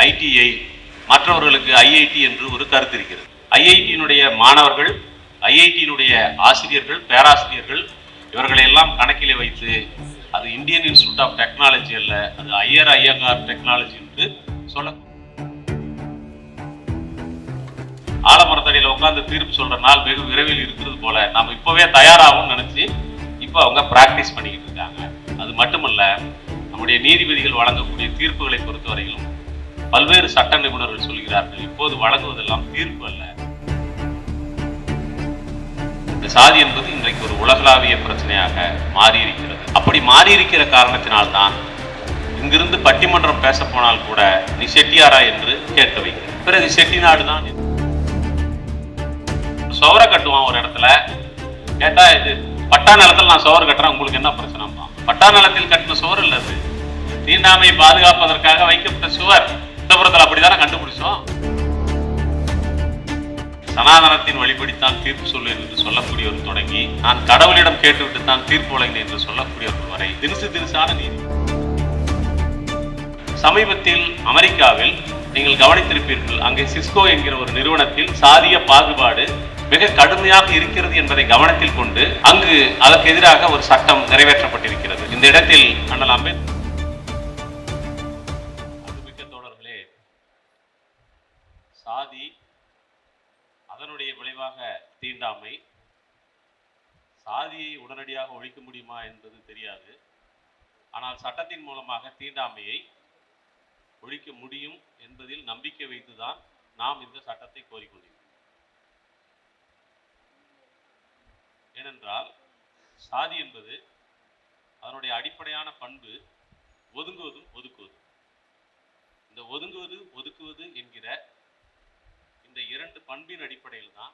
ITI, மற்றவர்களுக்கு IIT என்று ஒரு கருத்து இருக்கிறது. ஐஐடியினுடைய மாணவர்கள், ஐஐடியினுடைய ஆசிரியர்கள், பேராசிரியர்கள் இவர்களையெல்லாம் கணக்கிலே வைத்து அது இந்தியன் இன்ஸ்டிடியூட் ஆஃப் டெக்னாலஜி அல்ல, அது ஐயங்கார் டெக்னாலஜி என்று சொல்ல ஆலமரத்தடியில் உட்கார்ந்து தீர்ப்பு சொல்ற நாள் வெகு விரைவில் இருக்கிறது போல நாம் இப்பவே தயாராகும் நினைச்சு இப்ப அவங்க பிராக்டிஸ் பண்ணிக்கிட்டு இருக்காங்க. அது மட்டுமல்ல, நம்முடைய நீதிபதிகள் வழங்கக்கூடிய தீர்ப்புகளை பொறுத்தவரையிலும் பல்வேறு சட்ட நிபுணர்கள் சொல்கிறார்கள், இப்போது வழங்குவதெல்லாம் தீர்ப்பு அல்ல. இந்த சாதி என்பது இன்றைக்கு ஒரு உலகளாவிய பிரச்சனையாக மாறியிருக்கிறது. அப்படி மாறியிருக்கிற காரணத்தினால்தான் இங்கிருந்து பட்டிமன்றம் பேச போனால் கூட நீ செட்டியாரா என்று கேட்க வைக்கிறது. பிறகு செட்டிநாடு தான். சுவரை கட்டுவான் ஒரு இடத்துல, கேட்டா இது பட்டா நிலத்தில் நான் சுவர் கட்டுறேன், உங்களுக்கு என்ன பிரச்சனை? பட்டா நிலத்தில் கட்டின சுவர் இல்ல, அது தீண்டாமை பாதுகாப்பதற்காக வைக்கப்பட்ட சுவர். புத்தபுரத்தில் அப்படித்தானே கண்டுபிடிச்சோம். சனாதனத்தின் வழிபடித்தான் தீர்ப்பு சொல்லுவேன் என்று சொல்லக்கூடியவர் தொடங்கி நான் கடவுளிடம் கேட்டுவிட்டு தான் தீர்ப்பு வழங்கினேன் என்று சொல்லக்கூடியவர்கள் வரை தினுசான நீதி. சமீபத்தில் அமெரிக்காவில் நீங்கள் கவனித்திருப்பீர்கள், அங்கே சிஸ்கோ என்கிற ஒரு நிறுவனத்தில் சாதிய பாகுபாடு மிக கடுமையாக இருக்கிறது என்பதை கவனத்தில் கொண்டு அங்கு அதற்கு எதிராக ஒரு சட்டம் நிறைவேற்றப்பட்டிருக்கிறது. இந்த இடத்தில் அண்ணல் அம்பேத்கர் தோழர்களே, சாதி, அதனுடைய விளைவாக தீண்டாமை, சாதியை உடனடியாக ஒழிக்க முடியுமா என்பது தெரியாது. ஆனால் சட்டத்தின் மூலமாக தீண்டாமையை ஒழிக்க முடியும் என்பதில் நம்பிக்கை வைத்துதான் நாம் இந்த சட்டத்தை கோரிக்கொண்டிருக்கிறோம். ஏனென்றால் சாதி என்பது அதனுடைய அடிப்படையான பண்பு ஒதுங்குவதும் ஒதுக்குவதும். இந்த ஒதுங்குவது ஒதுக்குவது என்கிற இந்த இரண்டு பண்பின் அடிப்படையில் தான்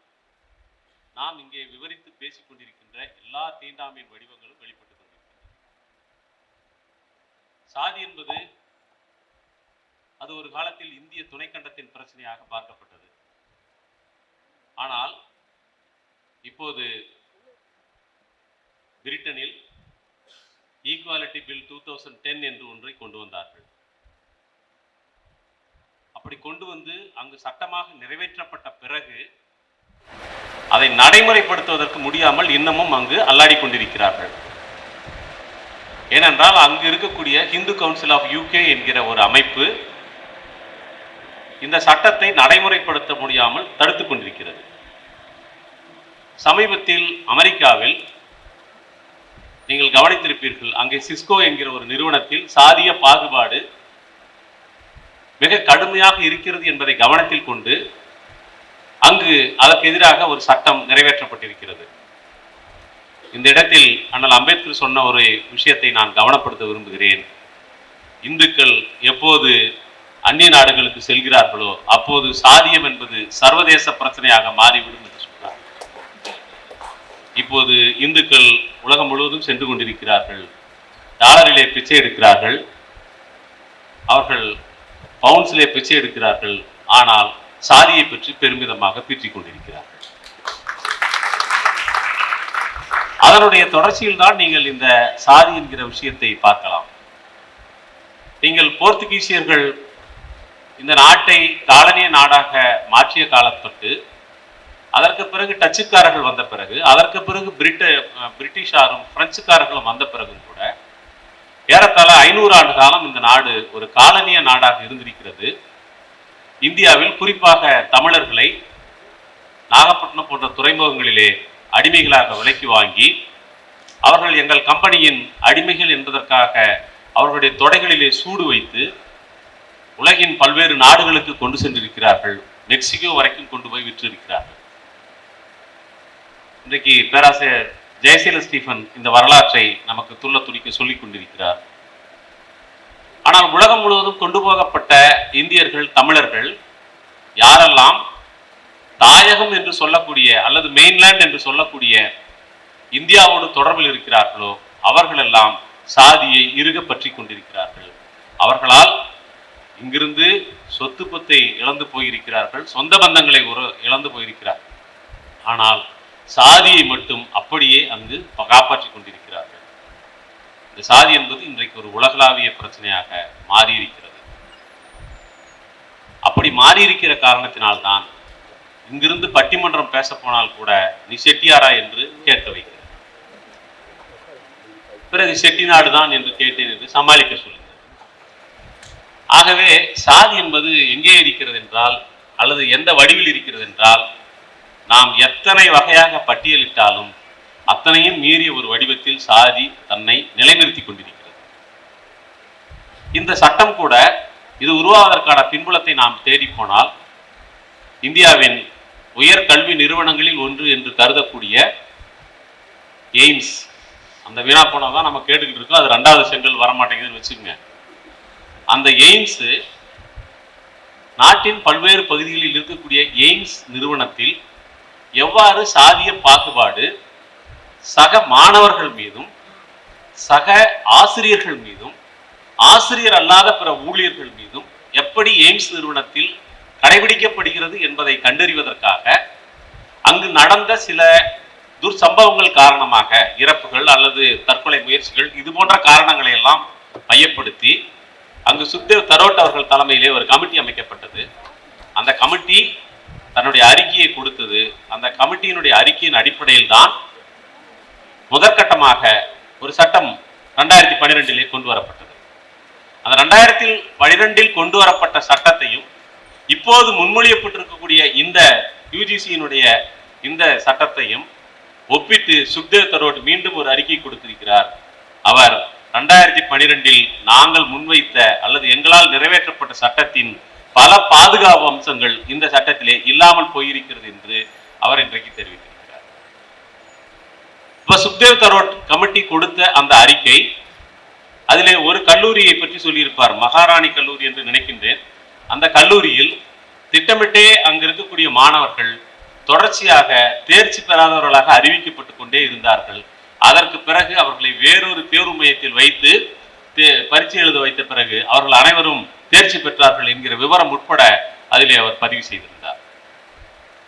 நாம் இங்கே விவரித்து பேசிக் கொண்டிருக்கின்ற எல்லா தீண்டாமையின் வடிவங்களும் வெளிப்பட்டுக் கொண்டிருக்கின்றன. சாதி என்பது அது ஒரு காலத்தில் இந்திய துணைக்கண்டத்தின் பிரச்சனையாக பார்க்கப்பட்டது. ஆனால் இப்போது பிரிட்டனில் ஈக்குவாலிட்டி பில் 2010 என்று ஒன்றை கொண்டு வந்தார்கள். அப்படி கொண்டு வந்து அங்கு சட்டமாக நிறைவேற்றப்பட்ட பிறகு அதை நடைமுறைப்படுத்துவதற்கு முடியாமல் இன்னமும் அங்கு அல்லாடி கொண்டிருக்கிறார்கள். ஏனென்றால் அங்கு இருக்கக்கூடிய ஹிந்து கவுன்சில் ஆஃப் யூகே என்கிற ஒரு அமைப்பு இந்த சட்டத்தை நடைமுறைப்படுத்த முடியாமல் தடுத்துக் கொண்டிருக்கிறது. சமீபத்தில் அமெரிக்காவில் நீங்கள் கவனித்திருப்பீர்கள், அங்கே சிஸ்கோ என்கிற ஒரு நிறுவனத்தில் சாதிய பாகுபாடு மிக கடுமையாக இருக்கிறது என்பதை கவனத்தில் கொண்டு அங்கு அதற்கு எதிராக ஒரு சட்டம் நிறைவேற்றப்பட்டிருக்கிறது. இந்த இடத்தில் அண்ணல் அம்பேத்கர் சொன்ன ஒரு விஷயத்தை நான் கவனப்படுத்த விரும்புகிறேன். இந்துக்கள் எப்போது அந்நிய நாடுகளுக்கு செல்கிறார்களோ அப்போது சாதியம் என்பது சர்வதேச பிரச்சனையாக மாறிவிடும் என்று சொன்னார். இப்போது இந்துக்கள் உலகம் முழுவதும் சென்று கொண்டிருக்கிறார்கள், டாலரிலே பிச்சை எடுக்கிறார்கள், அவர்கள் பவுன்ஸிலே பிச்சை எடுக்கிறார்கள், ஆனால் சாதியை பற்றி பெருமிதமாக பீற்றிக் கொண்டிருக்கிறார்கள். அதனுடைய தொடர்ச்சியில் தான் நீங்கள் இந்த சாதி என்கிற விஷயத்தை பார்க்கலாம். நீங்கள் போர்த்துகீசியர்கள் இந்த நாட்டை காலனிய நாடாக மாற்றிய காலப்பட்டு அதற்கு பிறகு டச்சுக்காரர்கள் வந்த பிறகு அதற்கு பிறகு பிரிட்டிஷாரும் பிரெஞ்சுக்காரர்களும் வந்த பிறகும் கூட ஏறத்தாழ 500 ஆண்டு காலம் இந்த நாடு ஒரு காலனிய நாடாக இருந்திருக்கிறது. இந்தியாவில் குறிப்பாக தமிழர்களை நாகப்பட்டினம் போன்ற துறைமுகங்களிலே அடிமைகளாக விலைக்கு வாங்கி அவர்கள் எங்கள் கம்பெனியின் அடிமைகள் என்பதற்காக அவர்களுடைய தொடைகளிலே சூடு வைத்து உலகின் பல்வேறு நாடுகளுக்கு கொண்டு சென்றிருக்கிறார்கள். மெக்சிகோ வரைக்கும் கொண்டு போய் விற்றிருக்கிறார்கள். இன்றைக்கு பேராசிரியர் ஜெயசீல ஸ்டீஃபன் இந்த வரலாற்றை நமக்கு துள்ள துடிக்க சொல்லிக் கொண்டிருக்கிறார். ஆனால் உலகம் முழுவதும் கொண்டு போகப்பட்ட இந்தியர்கள், தமிழர்கள் யாரெல்லாம் தாயகம் என்று சொல்லக்கூடிய அல்லது மெயின்லேண்ட் என்று சொல்லக்கூடிய இந்தியாவோடு தொடர்பில் இருக்கிறார்களோ அவர்களெல்லாம் சாதியை இறுக பற்றி கொண்டிருக்கிறார்கள். அவர்களால் இங்கிருந்து சொத்து பத்தை இழந்து போயிருக்கிறார்கள், சொந்த பந்தங்களை இழந்து போயிருக்கிறார்கள். ஆனால் சாதியை மட்டும் அப்படியே அங்கு காப்பாற்றிக் கொண்டிருக்கிறார்கள். இந்த சாதி என்பது இன்றைக்கு ஒரு உலகளாவிய பிரச்சனையாக மாறியிருக்கிறது. அப்படி மாறி இருக்கிற காரணத்தினால்தான் இங்கிருந்து பட்டிமன்றம் பேச போனால் கூட நீ செட்டியாரா என்று கேட்க வைக்கிறது. பிறகு செட்டிநாடு தான் என்று கேட்டேன் என்று சமாளிக்க சொல்லுங்கள். ஆகவே சாதி என்பது எங்கே இருக்கிறது என்றால், அல்லது எந்த வடிவில் இருக்கிறது என்றால், நாம் எத்தனை வகையாக பட்டியலிட்டாலும் அத்தனையும் மீறிய ஒரு வடிவத்தில் சாதி தன்னை நிலைநிறுத்தி கொண்டிருக்கிறது. இந்த சட்டம் கூட இது உருவாவதற்கான பின்புலத்தை நாம் தேடி போனால், இந்தியாவின் உயர் கல்வி நிறுவனங்களில் ஒன்று என்று கருதக்கூடிய எய்ம்ஸ், அந்த வீணா போனதான் நம்ம கேட்டுக்கிட்டு இருக்கோம், அது 2வது செங்கல் வரமாட்டேங்குதுன்னு வச்சுக்கோங்க. அந்த எய்ம்ஸ் நாட்டின் பல்வேறு பகுதிகளில் இருக்கக்கூடிய எய்ம்ஸ் நிறுவனத்தில் எவ்வாறு சாதிய பாகுபாடு சக மாணவர்கள் மீதும் சக ஆசிரியர்கள் மீதும் ஆசிரியர் அல்லாத பிற ஊழியர்கள் மீதும் எப்படி எய்ம்ஸ் நிறுவனத்தில் கடைபிடிக்கப்படுகிறது என்பதை கண்டறிவதற்காக அங்கு நடந்த சில துர்சம்பவங்கள் காரணமாக இறப்புகள் அல்லது தற்கொலை முயற்சிகள் இது போன்ற காரணங்களை எல்லாம் மையப்படுத்தி அங்கு சுக்தேவ் தரோட் அவர்கள் தலைமையிலே ஒரு கமிட்டி அமைக்கப்பட்டது. அந்த கமிட்டி தன்னுடைய அறிக்கையை கொடுத்தது. அந்த கமிட்டியினுடைய அறிக்கையின் அடிப்படையில் தான் முதற்கட்டமாக ஒரு சட்டம் 2012 கொண்டு வரப்பட்டது. அந்த 2012 கொண்டு வரப்பட்ட சட்டத்தையும் இப்போது முன்மொழியப்பட்டிருக்கக்கூடிய இந்த யுஜிசியினுடைய இந்த சட்டத்தையும் ஒப்பிட்டு சுக்தேவ் தரோட் மீண்டும் ஒரு அறிக்கை கொடுத்திருக்கிறார். அவர் 2012 நாங்கள் முன்வைத்த அல்லது எங்களால் நிறைவேற்றப்பட்ட சட்டத்தின் பல பாதுகாப்பு அம்சங்கள் இந்த சட்டத்திலே இல்லாமல் போயிருக்கிறது என்று அவர் இன்றைக்கு தெரிவித்திருக்கிறார். இப்ப சுக்தேவ் தரோட் கமிட்டி கொடுத்த அந்த அறிக்கை, அதிலே ஒரு கல்லூரியை பற்றி சொல்லியிருப்பார், மகாராணி கல்லூரி என்று நினைக்கின்றேன். அந்த கல்லூரியில் திட்டமிட்டே அங்கு இருக்கக்கூடிய மாணவர்கள் தொடர்ச்சியாக தேர்ச்சி பெறாதவர்களாக அறிவிக்கப்பட்டு கொண்டே இருந்தார்கள். அதற்கு பிறகு அவர்களை வேறொரு தேர்வு மையத்தில் வைத்து பரீட்சை எழுத வைத்த பிறகு அவர்கள் அனைவரும் தேர்ச்சி பெற்றார்கள் என்கிற விவரம் உட்பட அதிலே அவர் பதிவு செய்திருந்தார்.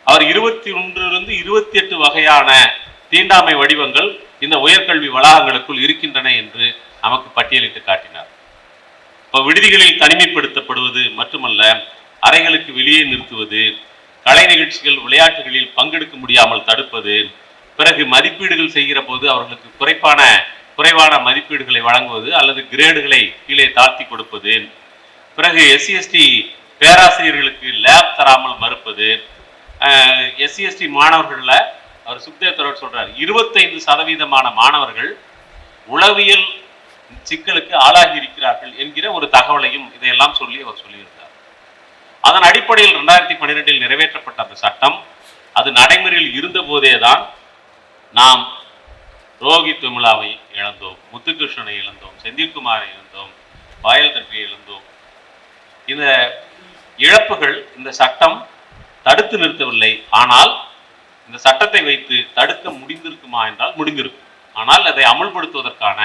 அவர் 21 28 வகையான தீண்டாமை வடிவங்கள் இந்த உயர்கல்வி வளாகங்களுக்குள் இருக்கின்றன என்று நமக்கு பட்டியலிட்டு காட்டினார். இப்போ விடுதிகளில் தனிமைப்படுத்தப்படுவது மட்டுமல்ல, அறைகளுக்கு வெளியே நிறுத்துவது, கலை நிகழ்ச்சிகள் விளையாட்டுகளில் பங்கெடுக்க முடியாமல் தடுப்பது, பிறகு மதிப்பீடுகள் செய்கிற போது அவர்களுக்கு குறைவான மதிப்பீடுகளை வழங்குவது அல்லது கிரேடுகளை கீழே தாழ்த்தி கொடுப்பது, பிறகு SC/ST பேராசிரியர்களுக்கு லேப் தராமல் மறுப்பது, SC/ST மாணவர்களில் அவர் சுக்தேவ் தரோட் சொல்றார் 25% மாணவர்கள் உளவியல் சிக்கலுக்கு ஆளாகி இருக்கிறார்கள் என்கிற ஒரு தகவலையும் இதையெல்லாம் சொல்லி அவர் சொல்லியிருந்தார். அதன் அடிப்படையில் 2012 நிறைவேற்றப்பட்ட அந்த சட்டம் அது நடைமுறையில் இருந்த போதேதான் நாம் ரோஹித் விமலாவை இழந்தோம், முத்துகிருஷ்ணனை இழந்தோம், செந்தில்குமாரை இழந்தோம், பாயல் தன்பியை இழந்தோம். இந்த இழப்புகள் இந்த சட்டம் தடுத்து நிறுத்தவில்லை. ஆனால் இந்த சட்டத்தை வைத்து தடுக்க முடிந்திருக்குமா என்றால் முடிந்திருக்கும். ஆனால் அதை அமல்படுத்துவதற்கான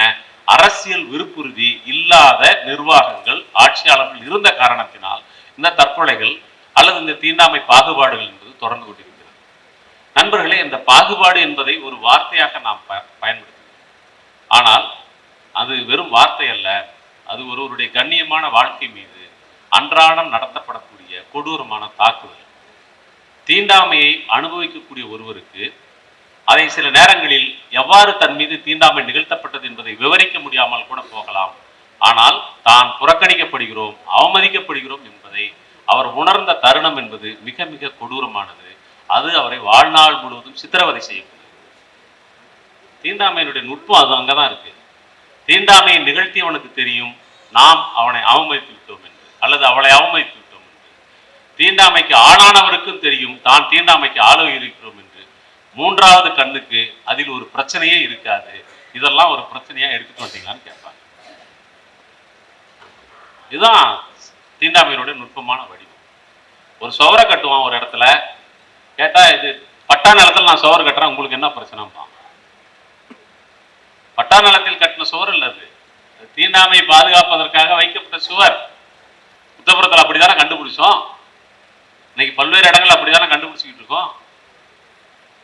அரசியல் விருப்புறுதி இல்லாத நிர்வாகங்கள், ஆட்சியாளர்கள் இருந்த காரணத்தினால் இந்த தற்கொலைகள் அல்லது இந்த தீண்டாமை பாகுபாடுகள் என்பது தொடர்ந்து கொண்டிருக்கிறது. நண்பர்களே, இந்த பாகுபாடு என்பதை ஒரு வார்த்தையாக நாம் பயன்படுத்துகிறோம். ஆனால் அது வெறும் வார்த்தை அல்ல, அது ஒருவருடைய கண்ணியமான வாழ்க்கை மீது அன்றாடம் நடத்தப்படக்கூடிய கொடூரமான தாக்குதல். தீண்டாமையை அனுபவிக்கக்கூடிய ஒருவருக்கு அதை சில நேரங்களில் எவ்வாறு தன் மீது தீண்டாமை நிகழ்த்தப்பட்டது என்பதை விவரிக்க முடியாமல் கூட போகலாம். ஆனால் தான் புறக்கணிக்கப்படுகிறோம், அவமதிக்கப்படுகிறோம் என்பதை அவர் உணர்ந்த தருணம் என்பது மிக மிக கொடூரமானது. அது அவரை வாழ்நாள் முழுவதும் சித்திரவதை செய்யப்படுகிறது. தீண்டாமையினுடைய நுட்பம் அது அங்கதான் இருக்கு. தீண்டாமையை நிகழ்த்தியவனுக்கு தெரியும் நாம் அவனை அவமதித்து விட்டோம் என்று, அல்லது அவளை அவமதித்து விட்டோம் என்று. தீண்டாமைக்கு ஆளானவருக்கும் தெரியும் தான் தீண்டாமைக்கு ஆளவை இருக்கிறோம் என்று. மூன்றாவது கண்ணுக்கு அதில் ஒரு பிரச்சனையே இருக்காது. இதெல்லாம் ஒரு பிரச்சனையா எடுத்துட்டு வந்தீங்களான்னு கேட்பாங்க. இதுதான் தீண்டாமையினுடைய நுட்பமான வடிவம். ஒரு சுவரை கட்டுவான் ஒரு இடத்துல, கேட்டா இது பட்டா நிலத்தில் நான் சுவர் கட்டுறேன், உங்களுக்கு என்ன பிரச்சனைப்பா? பட்டா நிலத்தில் கட்டின சுவர் இல்ல, அது தீண்டாமையை பாதுகாப்பதற்காக வைக்கப்பட்ட சுவர். புத்தபுரத்தில் அப்படித்தானே கண்டுபிடிச்சோம். இன்னைக்கு பல்வேறு இடங்கள் அப்படித்தானே கண்டுபிடிச்சிக்கிட்டு இருக்கோம்.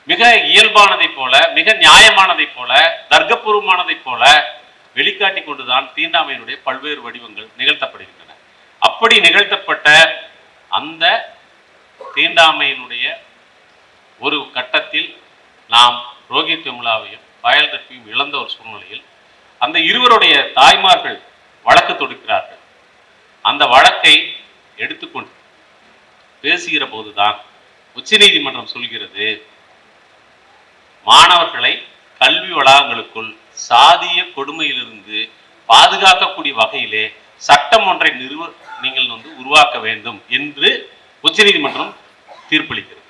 மிக இயல்பானதை போல, மிக நியாயமானதை போல, தர்க்கபூர்வமானதை போல வெளிக்காட்டி கொண்டுதான் தீண்டாமையினுடைய பல்வேறு வடிவங்கள் நிகழ்த்தப்படுகின்றன. அப்படி நிகழ்த்தப்பட்ட அந்த தீண்டாமையினுடைய ஒரு கட்டத்தில் நாம் ரோஹித் வெமுலாவையும் பாயல் ரெப்பியும் இழந்த ஒரு சூழ்நிலையில் அந்த இருவருடைய தாய்மார்கள் வழக்கு தொடுக்கிறார்கள். அந்த வழக்கை எடுத்துக்கொண்டு பேசுகிற போதுதான் உச்சநீதிமன்றம் சொல்கிறது, மாணவர்களை கல்வி வளாகங்களுக்குள் சாதிய கொடுமையிலிருந்து பாதுகாக்கக்கூடிய வகையிலே சட்டம் ஒன்றை நீங்கள் உருவாக்க வேண்டும் என்று உச்சநீதிமன்றம் தீர்ப்பளிக்கிறது.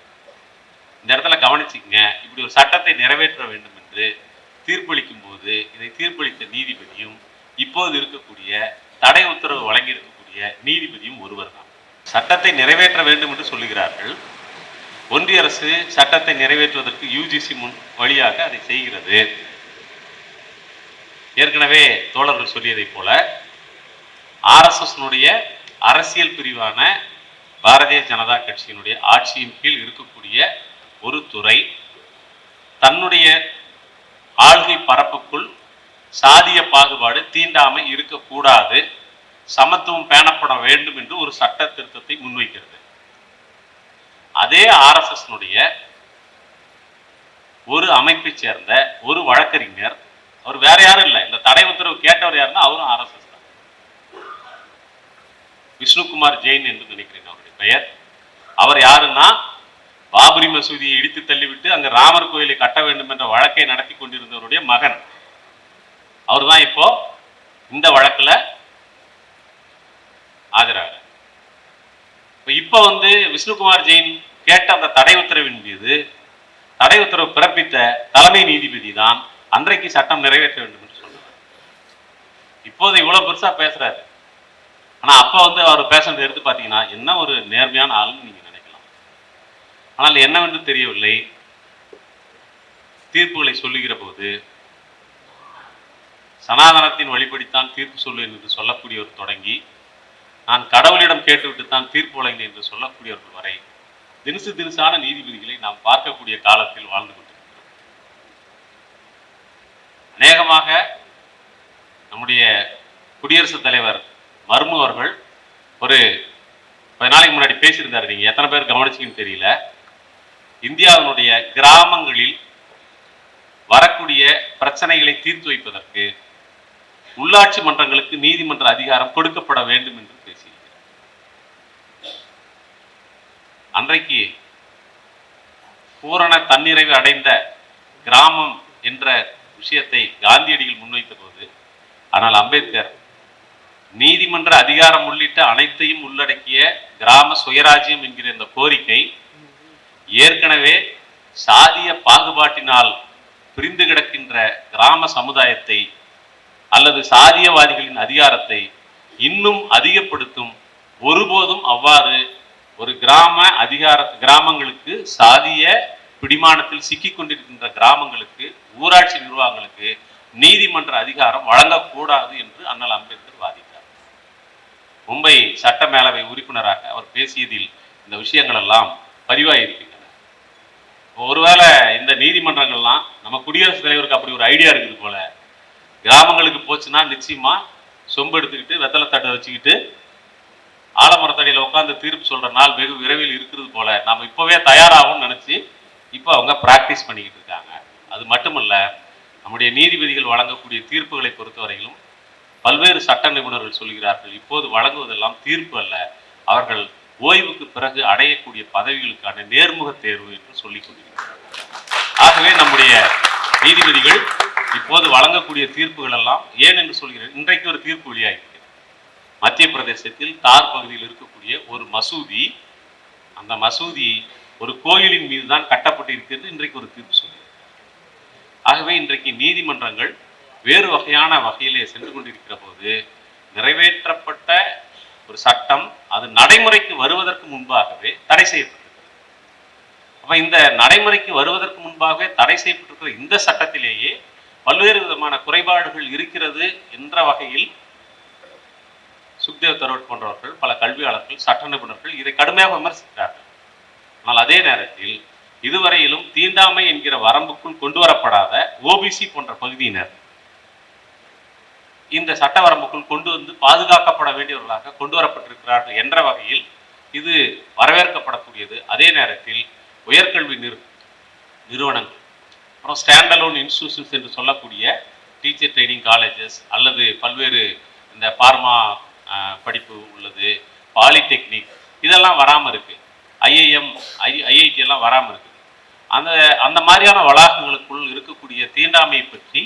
இந்த இடத்துல கவனிச்சுங்க, இப்படி ஒரு சட்டத்தை நிறைவேற்ற வேண்டும் என்று தீர்ப்பளிக்கும் போது இதை தீர்ப்பளித்த நீதிபதியும் இப்போது இருக்கக்கூடிய தடை உத்தரவு வழங்கி இருக்கக்கூடிய நீதிபதியும் ஒருவர் தான். சட்டத்தை நிறைவேற்ற வேண்டும் என்று சொல்லுகிறார்கள். ஒன்றிய அரசு சட்டத்தை நிறைவேற்றுவதற்கு யுஜிசி முன் வழியாக அதை செய்கிறது. ஏற்கனவே தோழர்கள் சொல்லியதை போல RSS அரசியல் பிரிவான பாரதிய ஜனதா கட்சியினுடைய ஆட்சியின் கீழ் இருக்கக்கூடிய ஒரு துறை தன்னுடைய ஆள்கை பரப்புக்குள் சாதிய பாகுபாடு தீண்டாமை இருக்கக்கூடாது, சமத்துவம் பேணப்பட வேண்டும் என்று ஒரு சட்ட திருத்தத்தை முன்வைக்கிறது. அதே RSS ஒரு அமைப்பை சேர்ந்த ஒரு வழக்கறிஞர், அவர் வேற யாரும் இல்லை, இந்த தடை உத்தரவு கேட்டவர் யாருன்னா அவரும் RSS தான். விஷ்ணுகுமார் ஜெயின் என்று நினைக்கிறேன் அவருடைய பெயர். அவர் யாருன்னா பாபரி மசூதியை இடித்து தள்ளிவிட்டு அங்க ராமர் கோயிலை கட்ட வேண்டும் என்ற வழக்கை நடத்தி கொண்டிருந்தவருடைய மகன். அவர் தான் இப்போ இந்த வழக்குல ஆஜராக. இப்ப விஷ்ணுகுமார் ஜெயின் கேட்ட அந்த தடை உத்தரவின் மீது தடை உத்தரவு பிறப்பித்த தலைமை நீதிபதி தான் அன்றைக்கு சட்டம் நிறைவேற்ற வேண்டும் என்று சொன்னார். இப்போது இவ்வளவு பெருசா பேசுறாரு. ஆனா அப்ப அவர் பேசுறது எடுத்து பாத்தீங்கன்னா என்ன ஒரு நேர்மையான ஆளுன்னு நீங்க நினைக்கலாம். ஆனால் என்னவென்று தெரியவில்லை. தீர்ப்புகளை சொல்லுகிற போது சனாதனத்தின் வழிபடித்தான் தீர்ப்பு சொல்லுவேன் என்று சொல்லக்கூடியவர் தொடங்கி, நான் கடவுளிடம் கேட்டுவிட்டுத்தான் தீர்ப்பு வழங்கினேன் என்று சொல்லக்கூடியவர்கள் வரை தினுசான நீதிபதிகளை நாம் பார்க்கக்கூடிய காலத்தில் வாழ்ந்து கொண்டிருக்கிறோம். அநேகமாக நம்முடைய குடியரசுத் தலைவர் மர்மு அவர்கள் ஒரு 10 நாளைக்கு முன்னாடி பேசியிருந்தாரு. நீங்க எத்தனை பேர் கவனிச்சிங்கன்னு தெரியல. இந்தியாவினுடைய கிராமங்களில் வரக்கூடிய பிரச்சனைகளை தீர்த்து வைப்பதற்கு உள்ளாட்சி மன்றங்களுக்கு நீதிமன்ற அதிகாரம் கொடுக்கப்பட வேண்டும் என்று பேசியிருக்கிறார். அன்றைக்கு பூரண தன்னிறைவு அடைந்த கிராமம் என்ற விஷயத்தை காந்தியடிகள் முன்வைத்த போது, ஆனால் அம்பேத்கர் நீதிமன்ற அதிகாரம் உள்ளிட்ட அனைத்தையும் உள்ளடக்கிய கிராம சுயராஜ்யம் என்கிற இந்த கோரிக்கை ஏற்கனவே சாதிய பாகுபாட்டினால் பிரிந்து கிடக்கின்ற கிராம சமுதாயத்தை அல்லது சாதியவாதிகளின் அதிகாரத்தை இன்னும் அதிகப்படுத்தும். ஒருபோதும் அவ்வாறு ஒரு கிராமங்களுக்கு சாதிய பிடிமானத்தில் சிக்கிக் கொண்டிருக்கின்ற கிராமங்களுக்கு ஊராட்சி நிர்வாகங்களுக்கு நீதிமன்ற அதிகாரம் வழங்கக்கூடாது என்று அண்ணல் அம்பேத்கர் வாதிட்டார். மும்பை சட்ட மேலவை உறுப்பினராக அவர் பேசியதில் இந்த விஷயங்கள் எல்லாம் பதிவாயிருக்கின்றன. ஒருவேளை இந்த நீதிமன்றங்கள்லாம் நம்ம குடியரசுத் தலைவருக்கு அப்படி ஒரு ஐடியா இருக்குது போல, கிராமங்களுக்கு போச்சுன்னா நிச்சயமா சொம்பு எடுத்துக்கிட்டு வெத்தலை தட்டை வச்சுக்கிட்டு ஆலமரத்தடியில் உட்காந்து தீர்ப்பு சொல்ற நாள் வெகு விரைவில் இருக்கிறது போல நாம இப்பவே தயாராகும் நினைச்சு இப்போ அவங்க பிராக்டிஸ் பண்ணிக்கிட்டு இருக்காங்க. அது மட்டுமல்ல, நம்முடைய நீதிபதிகள் வழங்கக்கூடிய தீர்ப்புகளை பொறுத்தவரையிலும் பல்வேறு சட்ட நிபுணர்கள் சொல்கிறார்கள், இப்போது வழங்குவதெல்லாம் தீர்ப்பு அல்ல, அவர்கள் ஓய்வுக்கு பிறகு அடையக்கூடிய பதவிகளுக்கான நேர்முக தேர்வு என்று சொல்லிக் கொண்டிருக்கிறார்கள். ஆகவே நம்முடைய நீதிபதிகள் இப்போது வழங்கக்கூடிய தீர்ப்புகள் எல்லாம் ஏன் என்று சொல்கிறேன். இன்றைக்கு ஒரு தீர்ப்பு வெளியாகிறது. மத்திய பிரதேசத்தில் தார் பகுதியில் இருக்கக்கூடிய ஒரு மசூதி, அந்த மசூதி ஒரு கோயிலின் மீது தான் கட்டப்பட்டிருக்கிறது இன்றைக்கு ஒரு தீர்ப்பு சொல்கிறது. ஆகவே இன்றைக்கு நீதிமன்றங்கள் வேறு வகையான வகையிலே சென்று கொண்டிருக்கிற போது நிறைவேற்றப்பட்ட ஒரு சட்டம் அது நடைமுறைக்கு வருவதற்கு முன்பாகவே தடை செய்யப்பட்டிருக்கிறது. அப்ப இந்த நடைமுறைக்கு வருவதற்கு முன்பாகவே தடை செய்யப்பட்டிருக்கிற இந்த சட்டத்திலேயே பல்வேறு விதமான குறைபாடுகள் இருக்கிறது என்ற வகையில் சுக்தேவ் தரோட் போன்றவர்கள், பல கல்வியாளர்கள், சட்ட நிபுணர்கள் இதை கடுமையாக விமர்சிக்கிறார்கள். ஆனால் அதே நேரத்தில் இதுவரையிலும் தீண்டாமை என்கிற வரம்புக்குள் கொண்டு வரப்படாத ஓபிசி போன்ற பகுதியினர் இந்த சட்ட வரம்புக்குள் கொண்டு வந்து பாதுகாக்கப்பட வேண்டியவர்களாக கொண்டு வரப்பட்டிருக்கிறார்கள் என்ற வகையில் இது வரவேற்கப்படக்கூடியது. அதே நேரத்தில் உயர்கல்வி நிறுவனங்கள், அப்புறம் ஸ்டாண்டலோன் இன்ஸ்டிடியூஷன்ஸ் என்று சொல்லக்கூடிய டீச்சர் ட்ரைனிங் காலேஜஸ் அல்லது பல்வேறு இந்த பார்மா படிப்பு உள்ளது, பாலிடெக்னிக், இதெல்லாம் வராமல் இருக்குது. ஐஐஎம், ஐஐடி எல்லாம் வராமல் இருக்குது. அந்த அந்த மாதிரியான வளாகங்களுக்குள் இருக்கக்கூடிய தீண்டாமை பற்றி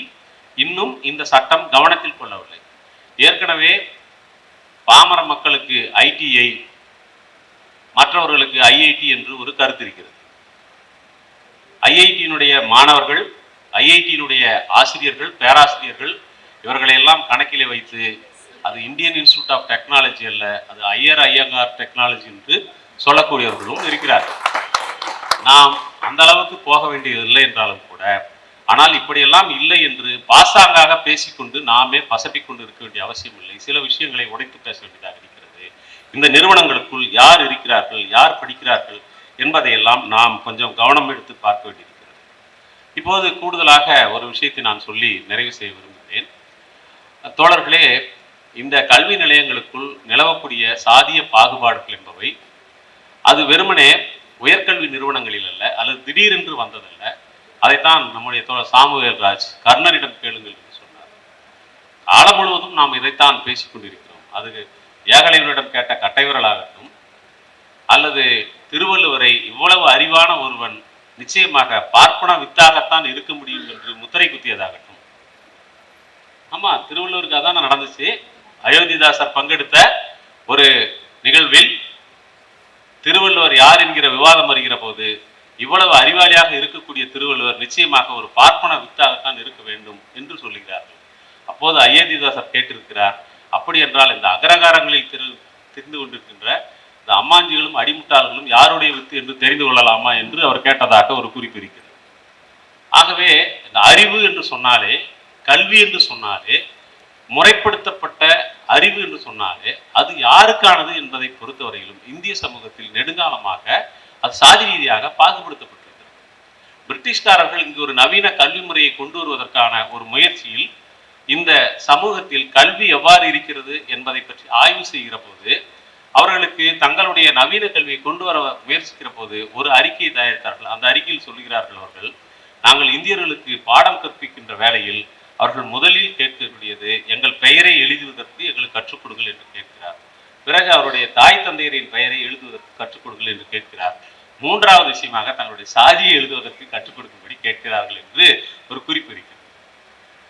இன்னும் இந்த சட்டம் கவனத்தில் கொள்ளவில்லை. ஏற்கனவே பாமர மக்களுக்கு ஐடிஐ, மற்றவர்களுக்கு ஐஐடி என்று ஒரு கருத்து இருக்கிறது. ஐஐடியினுடைய மாணவர்கள், ஐஐடியினுடைய ஆசிரியர்கள், பேராசிரியர்கள் இவர்களையெல்லாம் கணக்கிலே வைத்து அது இந்தியன் இன்ஸ்டிடியூட் ஆஃப் டெக்னாலஜி அல்ல, அது ஐயங்கார் டெக்னாலஜி என்று சொல்லக்கூடியவர்களும் இருக்கிறார்கள். நாம் அந்த அளவுக்கு போக வேண்டியதில்லை என்றாலும் கூட, ஆனால் இப்படியெல்லாம் இல்லை என்று பாசாங்காக பேசிக்கொண்டு நாமே பசப்பிக்கொண்டு இருக்க வேண்டிய அவசியம் இல்லை. சில விஷயங்களை உடைத்து பேச வேண்டியதாக இருக்கிறது. இந்த நிறுவனங்களுக்குள் யார் இருக்கிறார்கள், யார் படிக்கிறார்கள் என்பதையெல்லாம் நாம் கொஞ்சம் கவனம் எடுத்து பார்க்க வேண்டியிருக்கிறது. இப்போது கூடுதலாக ஒரு விஷயத்தை நான் சொல்லி நிறைவு செய்ய விரும்புகிறேன். தோழர்களே, இந்த கல்வி நிலையங்களுக்குள் நிலவக்கூடிய சாதிய பாகுபாடுகள் என்பவை அது வெறுமனே உயர்கல்வி நிறுவனங்களில் அல்ல, அல்லது திடீரென்று வந்ததல்ல. அதைத்தான் நம்முடைய தோழர் சாமுவேல் ராஜ் கர்ணனிடம் கேளுங்கள் என்று சொன்னார். காலம் முழுவதும் நாம் இதைத்தான் பேசிக் கொண்டிருக்கிறோம். அது ஏகலைவரிடம் கேட்ட கட்டைவிரலாகட்டும், அல்லது திருவள்ளுவரை இவ்வளவு அறிவான ஒருவன் நிச்சயமாக பார்ப்பன வித்தாகத்தான் இருக்க முடியும் என்று முத்திரை குத்தியதாகட்டும். ஆமா, திருவள்ளுவருக்கு அதான் நடந்துச்சு. அயோத்திதாசர் பங்கெடுத்த ஒரு நிகழ்வில் திருவள்ளுவர் யார் என்கிற விவாதம் வருகிற போது, இவ்வளவு அறிவாளியாக இருக்கக்கூடிய திருவள்ளுவர் நிச்சயமாக ஒரு பார்ப்பன வித்தாகத்தான் இருக்க வேண்டும் என்று சொல்லுகிறார்கள். அப்போது அயோத்திதாசர் கேட்டிருக்கிறார், அப்படி என்றால் இந்த அகரகாரங்களில் தெரிந்து கொண்டிருக்கின்ற இந்த அம்மாஞ்சிகளும் அடிமுட்டாள்களும் யாருடைய வித்து என்று தெரிந்து கொள்ளலாமா என்று அவர் கேட்டதாக ஒரு குறிப்பு இருக்கிறது. ஆகவே இந்த அறிவு என்று சொன்னாலே, கல்வி என்று சொன்னாலே, முறைப்படுத்தப்பட்ட அறிவு என்று சொன்னாலே அது யாருக்கானது என்பதை பொறுத்தவரையிலும் இந்திய சமூகத்தில் நெடுங்காலமாக அது சாதி ரீதியாக பாகுபடுத்தப்பட்டிருக்கிறது. பிரிட்டிஷ்காரர்கள் இங்கு ஒரு நவீன கல்வி முறையை கொண்டு வருவதற்கான ஒரு முயற்சியில் இந்த சமூகத்தில் கல்வி எவ்வாறு இருக்கிறது என்பதை பற்றி ஆய்வு செய்கிற போது, அவர்களுக்கு தங்களுடைய நவீன கல்வியை கொண்டு வர முயற்சிக்கிற போது ஒரு அறிக்கையை தயாரித்தார்கள். அந்த அறிக்கையில் சொல்லுகிறார்கள் அவர்கள், நாங்கள் இந்தியர்களுக்கு பாடம் கற்பிக்கின்ற வேளையில் அவர்கள் முதலில் கேட்கக்கூடியது எங்கள் பெயரை எழுதுவதற்கு எங்களுக்கு கற்றுக் கொடுங்கள் என்று கேட்கிறார். பிறகு அவருடைய தாய் தந்தையரின் பெயரை எழுதுவதற்கு கற்றுக் கொடுங்கள் என்று கேட்கிறார். மூன்றாவது விஷயமாக தங்களுடைய சாதியை எழுதுவதற்கு கற்றுக் கொடுக்கும்படி கேட்கிறார்கள் என்று ஒரு குறிப்பு இருக்கிறது.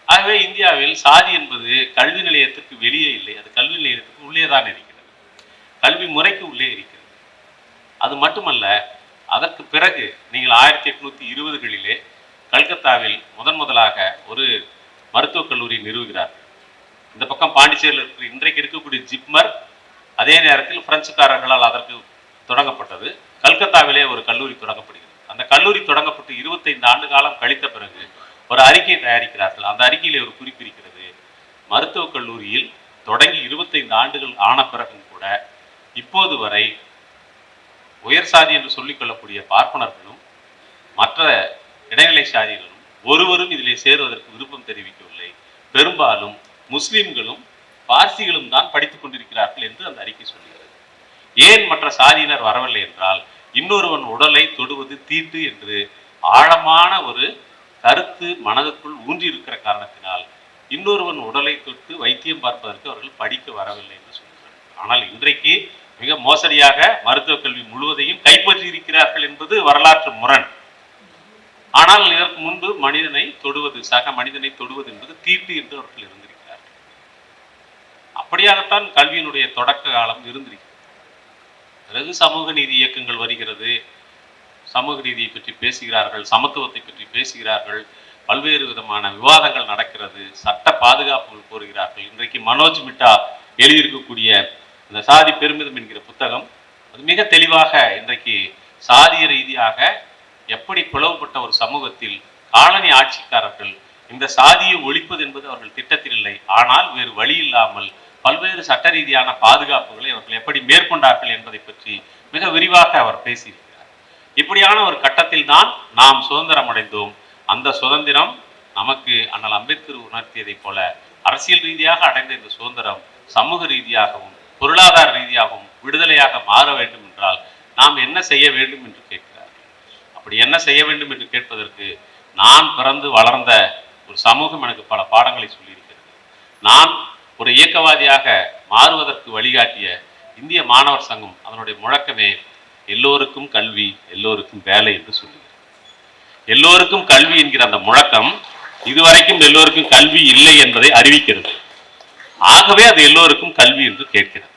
ஆகவே இந்தியாவில் சாதி என்பது கல்வி நிலையத்திற்கு வெளியே இல்லை, அது கல்வி நிலையத்துக்கு உள்ளே தான் இருக்கிறது, கல்வி முறைக்கு உள்ளே இருக்கிறது. அது மட்டுமல்ல, அதற்கு பிறகு நீங்கள் 1820களிலே கல்கத்தாவில் முதலாக ஒரு மருத்துவக் கல்லூரி நிறுவுகிறார்கள். இந்த பக்கம் பாண்டிச்சேரியில் இருக்கிற இன்றைக்கு இருக்கக்கூடிய ஜிப்மர், அதே நேரத்தில் பிரெஞ்சுக்காரர்களால் அதற்கு தொடங்கப்பட்டது. கல்கத்தாவிலே ஒரு கல்லூரி தொடங்கப்படுகிறது. அந்த கல்லூரி தொடங்கப்பட்டு 25 ஆண்டு காலம் கழித்த பிறகு ஒரு அறிக்கை தயாரிக்கிறார்கள். அந்த அறிக்கையிலே ஒரு குறிப்பிருக்கிறது, மருத்துவக் கல்லூரியில் தொடங்கி 25 ஆண்டுகள் ஆன பிறகும் கூட இப்போது வரை உயர் சாதி என்று சொல்லிக் கொள்ளக்கூடிய பார்ப்பனர்களும் மற்ற இடைநிலை சாதிகளும் ஒருவரும் இதிலே சேருவதற்கு விருப்பம் தெரிவிக்கவில்லை. பெரும்பாலும் முஸ்லிம்களும் பார்சிகளும் தான் படித்துக் கொண்டிருக்கிறார்கள் என்று அந்த அறிக்கை சொல்கிறது. ஏன் மற்ற சாதியினர் வரவில்லை என்றால், இன்னொருவன் உடலை தொடுவது தீட்டு என்று ஆழமான ஒரு கருத்து மனதுக்குள் ஊன்றி இருக்கிற காரணத்தினால் இன்னொருவன் உடலை தொட்டு வைத்தியம் பார்ப்பதற்கு அவர்கள் படிக்க வரவில்லை என்று சொல்கிறார்கள். ஆனால் இன்றைக்கு மிக மோசடியாக மருத்துவக் கல்வி முழுவதையும் கைப்பற்றி இருக்கிறார்கள் என்பது வரலாற்று முரண். ஆனால் இதற்கு முன்பு மனிதனை தொடுவது, சக மனிதனை தொடுவது என்பது தீட்டு என்று அவர்கள் இருந்திருக்கிறார்கள். அப்படியாகத்தான் கல்வியினுடைய தொடக்க காலம் இருந்திருக்கிறது. பிறகு சமூக நீதி இயக்கங்கள் வருகிறது, சமூக நீதியை பற்றி பேசுகிறார்கள், சமத்துவத்தை பற்றி பேசுகிறார்கள், பல்வேறு விதமான விவாதங்கள் நடக்கிறது, சட்ட பாதுகாப்புகள் கோருகிறார்கள். இன்றைக்கு மனோஜ் மிட்டா எழுதியிருக்கக்கூடிய இந்த சாதி பெருமிதம் என்கிற புத்தகம் அது மிக தெளிவாக இன்றைக்கு சாதிய ரீதியாக எப்படி பிளவுபட்ட ஒரு சமூகத்தில் காலனி ஆட்சிக்காரர்கள் இந்த சாதியை ஒழிப்பது என்பது அவர்கள் திட்டத்தில் இல்லை, ஆனால் வேறு வழி இல்லாமல் பல்வேறு சட்ட ரீதியான பாதுகாப்புகளை அவர்கள் எப்படி மேற்கொண்டார்கள் என்பதை பற்றி மிக விரிவாக அவர் பேசியிருக்கிறார். இப்படியான ஒரு கட்டத்தில் தான் நாம் சுதந்திரம் அடைந்தோம். அந்த சுதந்திரம் நமக்கு அண்ணல் அம்பேத்கர் உணர்த்தியதைப் போல அரசியல் ரீதியாக அடைந்த இந்த சுதந்திரம் சமூக ரீதியாகவும் பொருளாதார ரீதியாகவும் விடுதலையாக மாற வேண்டும் என்றால் நாம் என்ன செய்ய வேண்டும் என்று கேட்கிறார். அப்படி என்ன செய்ய வேண்டும் என்று கேட்பதற்கு நான் பிறந்து வளர்ந்த ஒரு சமூகம் எனக்கு பல பாடங்களை சொல்லியிருக்கிறது. நான் ஒரு இயக்கவாதியாக மாறுவதற்கு வழிகாட்டிய இந்திய மாணவர் சங்கம் அதனுடைய முழக்கமே எல்லோருக்கும் கல்வி, எல்லோருக்கும் வேலை என்று சொல்லுகிறது. எல்லோருக்கும் கல்வி என்கிற அந்த முழக்கம் இதுவரைக்கும் எல்லோருக்கும் கல்வி இல்லை என்பதை அறிவிக்கிறது. ஆகவே அது எல்லோருக்கும் கல்வி என்று கேட்கிறது.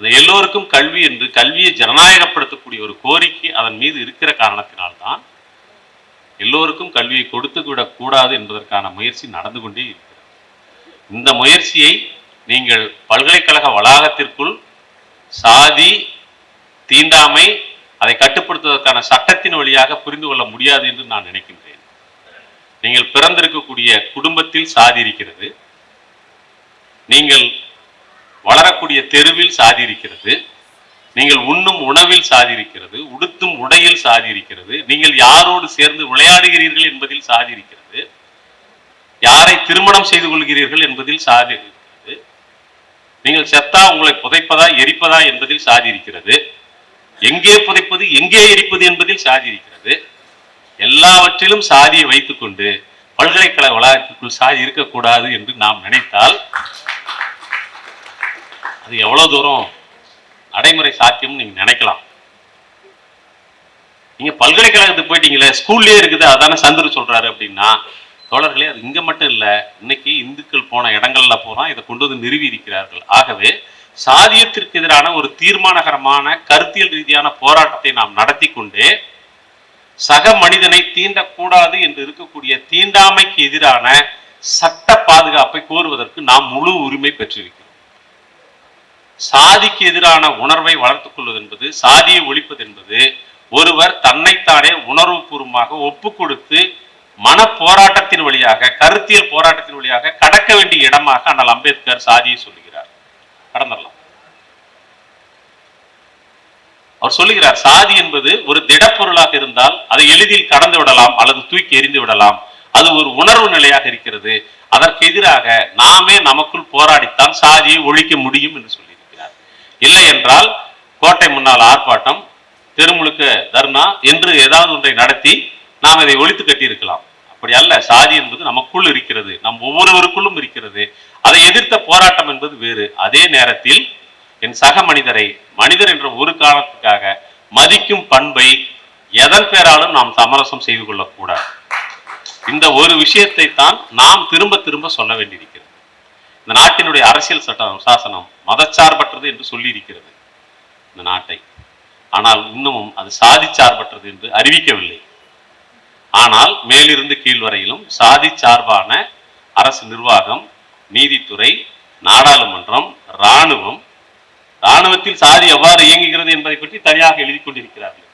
அந்த எல்லோருக்கும் கல்வி என்று கல்வியை ஜனநாயகப்படுத்தக்கூடிய ஒரு கோரிக்கை அதன் மீது இருக்கிற காரணத்தினால்தான் எல்லோருக்கும் கல்வியை கொடுத்து விடக் கூடாது என்பதற்கான முயற்சி நடந்து கொண்டே இருக்கிறது. இந்த முயற்சியை நீங்கள் பல்கலைக்கழக வளாகத்திற்குள் சாதி, தீண்டாமை அதை கட்டுப்படுத்துவதற்கான சட்டத்தின் வழியாக புரிந்து கொள்ள முடியாது என்று நான் நினைக்கின்றேன். நீங்கள் பிறந்திருக்கக்கூடிய குடும்பத்தில் சாதி இருக்கிறது, நீங்கள் வளரக்கூடிய தெருவில் சாதி இருக்கிறது, நீங்கள் உண்ணும் உணவில் சாதி இருக்கிறது, உடுத்தும் உடையில் சாதி இருக்கிறது, நீங்கள் யாரோடு சேர்ந்து விளையாடுகிறீர்கள் என்பதில் சாதி இருக்கிறது, யாரை திருமணம் செய்து கொள்கிறீர்கள் என்பதில் சாதி இருக்கிறது, நீங்கள் செத்தா உங்களை புதைப்பதா எரிப்பதா என்பதில் சாதி இருக்கிறது, எங்கே புதைப்பது எங்கே எரிப்பது என்பதில் சாதி இருக்கிறது. எல்லாவற்றிலும் சாதியை வைத்துக் கொண்டு பல்கலைக்கழக வளாகத்திற்குள் சாதி இருக்கக்கூடாது என்று நாம் நினைத்தால் அது எவ்வளவு தூரம் நடைமுறை சாத்தியம் நீங்க நினைக்கலாம். நீங்க பல்கலைக்கழகத்துக்கு போயிட்டீங்களே, ஸ்கூல்லயே இருக்குது அதான சந்துரு சொல்றாரு அப்படின்னா, தோழர்களே அது இங்க மட்டும் இல்ல, இன்னைக்கு இந்துக்கள் போன இடங்கள்ல போறோம் இதை கொண்டு வந்து நிறுவி இருக்கிறார்கள். ஆகவே சாதியத்திற்கு எதிரான ஒரு தீர்மானகரமான கருத்தியல் ரீதியான போராட்டத்தை நாம் நடத்தி கொண்டே சக மனிதனை தீண்டக்கூடாது என்று இருக்கக்கூடிய தீண்டாமைக்கு எதிரான சட்ட பாதுகாப்பை கோருவதற்கு நாம் முழு உரிமை பெற்றிருக்கிறோம். சாதிக்கு எதிரான உணர்வை வளர்த்துக் கொள்வது என்பது, சாதியை ஒழிப்பது என்பது ஒருவர் தன்னைத்தானே உணர்வு பூர்வமாக ஒப்பு கொடுத்து மன போராட்டத்தின் வழியாக, கருத்தியல் போராட்டத்தின் வழியாக கடக்க வேண்டிய இடமாக அண்ணல் அம்பேத்கர் சாதியை சொல்லுகிறார். கடந்துடலாம். அவர் சொல்லுகிறார், சாதி என்பது ஒரு திடப்பொருளாக இருந்தால் அதை எளிதில் கடந்து விடலாம் அல்லது தூக்கி எறிந்து விடலாம். அது ஒரு உணர்வு நிலையாக இருக்கிறது. அதற்கு எதிராக நாமே நமக்குள் போராடித்தான் சாதியை ஒழிக்க முடியும் என்று சொல்லியிருக்கிறார். இல்லை என்றால் கோட்டை முன்னால் ஆர்ப்பாட்டம், தெருமுழுக்க தர்ணா என்று ஏதாவது ஒன்றை நடத்தி நாம் இதை ஒழித்து கட்டியிருக்கலாம். அப்படி அல்ல. சாதி என்பது நமக்குள் இருக்கிறது, நம் ஒவ்வொருவருக்குள்ளும் இருக்கிறது. அதை எதிர்த்த போராட்டம் என்பது வேறு. அதே நேரத்தில் என் சக மனிதரை மனிதர் என்ற ஒரு காரணத்துக்காக மதிக்கும் பண்பை எதன் பேராலும் நாம் சமரசம் செய்து கொள்ளக்கூடாது. இந்த ஒரு விஷயத்தை தான் நாம் திரும்ப திரும்ப சொல்ல வேண்டியிருக்கிறது. இந்த நாட்டினுடைய அரசியல் சட்டம் சாசனம் மதச்சார்பற்றது என்று சொல்லி இருக்கிறது இந்த நாட்டை. ஆனால் இன்னமும் அது சாதி சார்பற்றது என்று அறிவிக்கவில்லை. ஆனால் மேலிருந்து கீழ் வரையிலும் சாதி சார்பான அரசு நிர்வாகம், நீதித்துறை, நாடாளுமன்றம், இராணுவம், இராணுவத்தில் சாதி எவ்வாறு இயங்குகிறது என்பதை பற்றி தனியாக எழுதி கொண்டிருக்கிறார்கள்.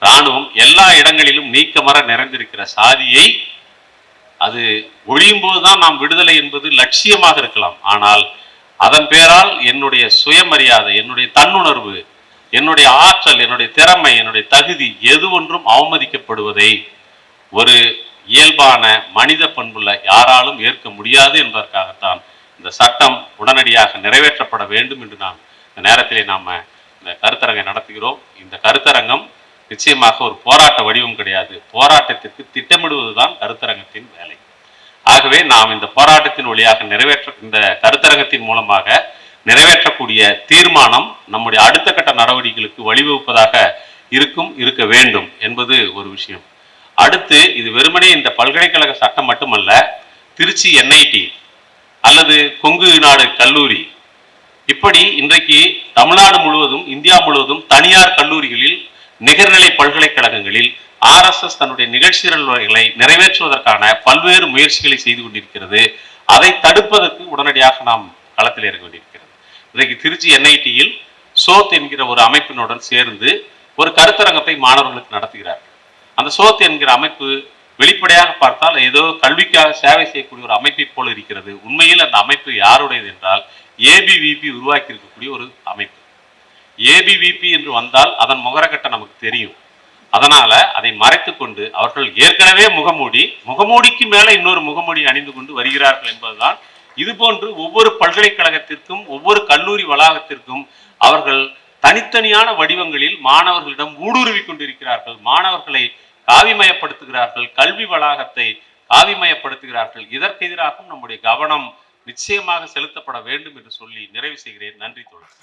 இராணுவம் எல்லா இடங்களிலும் நீக்கமர நிறைந்திருக்கிற சாதியை அது ஒழியும் போதுதான் நாம் விடுதலை என்பது லட்சியமாக இருக்கலாம். ஆனால் அதன் பேரால் என்னுடைய சுயமரியாதை, என்னுடைய தன்னுணர்வு, என்னுடைய ஆற்றல், என்னுடைய திறமை, என்னுடைய தகுதி எது ஒன்றும் அவமதிக்கப்படுவதை ஒரு இயல்பான மனித பண்புள்ள யாராலும் ஏற்க முடியாது என்பதற்காகத்தான் இந்த சட்டம் உடனடியாக நிறைவேற்றப்பட வேண்டும் என்று நாம் இந்த நேரத்திலே நாம இந்த கருத்தரங்கை நடத்துகிறோம். இந்த கருத்தரங்கம் நிச்சயமாக ஒரு போராட்ட வடிவம் கிடையாது. போராட்டத்திற்கு திட்டமிடுவதுதான் கருத்தரங்கத்தின் வேலை. ஆகவே நாம் இந்த போராட்டத்தின் வழியாக இந்த கருத்தரங்கத்தின் மூலமாக நிறைவேற்றக்கூடிய தீர்மானம் நம்முடைய அடுத்த கட்ட நடவடிக்கைகளுக்கு வழிவகுப்பதாக இருக்க வேண்டும் என்பது ஒரு விஷயம். அடுத்து இது வெறுமனே இந்த பல்கலைக்கழக சட்டம் மட்டுமல்ல, திருச்சி NIT அல்லது கொங்கு நாடு கல்லூரி, இப்படி இன்றைக்கு தமிழ்நாடு முழுவதும், இந்தியா முழுவதும் தனியார் கல்லூரிகளில், நிகர்நிலை பல்கலைக்கழகங்களில் RSS தன்னுடைய நிகழ்ச்சிகளை நிறைவேற்றுவதற்கான பல்வேறு முயற்சிகளை செய்து கொண்டிருக்கிறது. அதை தடுப்பதற்கு உடனடியாக நாம் களத்தில் இறங்க வேண்டியிருக்கிறது. இன்றைக்கு திருச்சி NITயில் சோத் என்கிற ஒரு அமைப்பினுடன் சேர்ந்து ஒரு கருத்தரங்கத்தை மாணவர்களுக்கு நடத்துகிறார்கள். அந்த சோத் என்கிற அமைப்பு வெளிப்படையாக பார்த்தால் ஏதோ கல்விக்காக சேவை செய்யக்கூடிய ஒரு அமைப்பை போல இருக்கிறது. உண்மையில் அந்த அமைப்பு யாருடையது என்றால் ABVP உருவாக்கி இருக்கக்கூடிய ஒரு அமைப்பு. ABVP என்று வந்தால் அதன் முகரக்கட்டை நமக்கு தெரியும். அதனால அதை மறைத்து கொண்டு அவர்கள் ஏற்கனவே முகமூடிக்கு மேல இன்னொரு முகமூடி அணிந்து கொண்டு வருகிறார்கள் என்பதுதான். இது போன்று ஒவ்வொரு பல்கலைக்கழகத்திற்கும், ஒவ்வொரு கல்லூரி வளாகத்திற்கும் அவர்கள் தனித்தனியான வடிவங்களில் மாணவர்களிடம் ஊடுருவி கொண்டிருக்கிறார்கள். மாணவர்களை காவிமயப்படுத்துகிறார்கள், கல்வி வளாகத்தை காவிமயப்படுத்துகிறார்கள். இதற்கு எதிராகவும் நம்முடைய கவனம் நிச்சயமாக செலுத்தப்பட வேண்டும் என்று சொல்லி நிறைவு செய்கிறேன். நன்றி தோழர்.